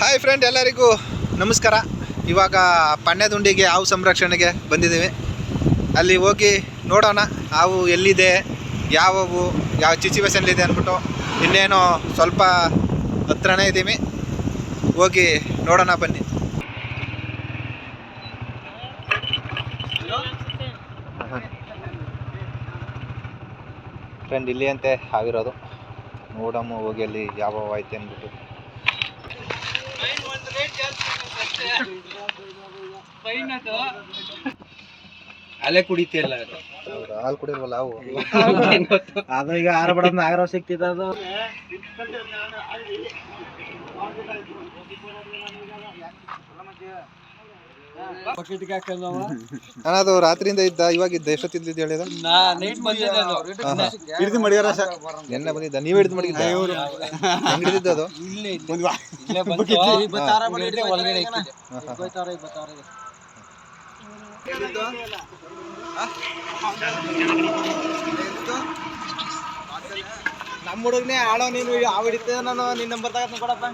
Hi friend, ಎಲ್ಲರಿಗೂ ನಮಸ್ಕಾರ. ಇವಾಗ ಪಣ್ಯದುಂಡಿಗೆ ಹಾವು ಸಂರಕ್ಷಣೆಗೆ ಬಂದಿದ್ದೀವಿ. ಅಲ್ಲಿ ಹೋಗಿ ನೋಡೋಣ ಹಾವು ಎಲ್ಲಿದೆ, ಯಾವುವು ಯಾವ ಸಿಚುವೇಶನ್ಲಿದೆ ಅಂದ್ಬಿಟ್ಟು. ಇನ್ನೇನು ಸ್ವಲ್ಪ ಹತ್ರನೇ ಇದ್ದೀವಿ, ಹೋಗಿ ನೋಡೋಣ ಬನ್ನಿ. ಫ್ರೆಂಡ್, ಇಲ್ಲಿ ಅಂತೆ ಆಗಿರೋದು. ನೋಡಮ್ಮ ಹೋಗಿ ಅಲ್ಲಿ ಯಾವ ಐತೆ ಅಂದ್ಬಿಟ್ಟು. ಅಲ್ಲೇ ಕುಡಿತಿಲ್ಲ, ಹಾಲು ಕುಡಿಲ್ವಲ್ಲ ಅವು. ಅದು ಈಗ ಆರಬಡೋದು ನಾಗರಾವ್ ಸಿಕ್ತಿದ. ಅದು ಅದು ರಾತ್ರಿಯಿಂದ ಇದ್ದ, ಇವಾಗಿದ್ದ. ಎಷ್ಟೊತ್ತಿದ್ದ ಹೇಳಿದ? ಎಣ್ಣೆ ಬಂದಿದ್ದ. ನೀವ್ ಹಿಡಿದು ಮಡಗಿದ್ದ? ಹೆಂಗ್ ಹಿಡಿದಿದ್ದ ಅದು? ನಮ್ಮ ಹುಡುಗನೇ ಆಳೋ. ನೀನು ಯಾವ ಹಿಡಿತ? ನಾನು ನಿನ್ನ ನಂಬರ್ ತಗತ್ತ ಕೊಡಪ್ಪ.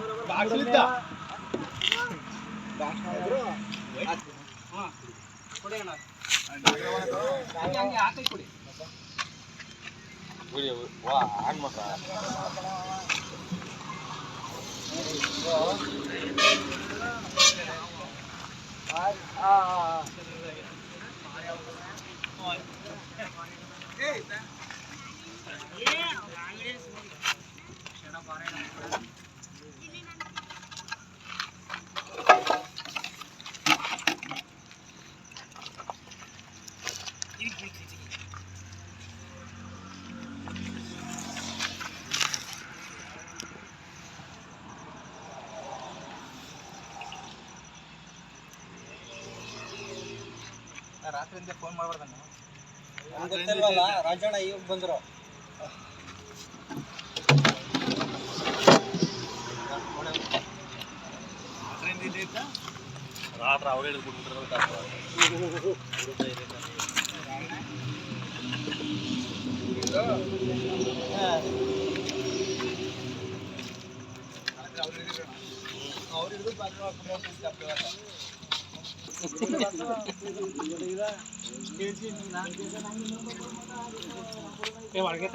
ರಾತ್ರಿಯಿಂದ ಫೋನ್ ಮಾಡ್ಬಾರ್ದಣ್ಣ. ರಾಜಣ್ಣ ಈಗ ಬಂದ್ರು. ರಾತ್ರಿ ಅವ್ರು ಹಿಡಿದ್ಬಿಟ್ಬಿಟ್ರೆ ಒಳಗೆ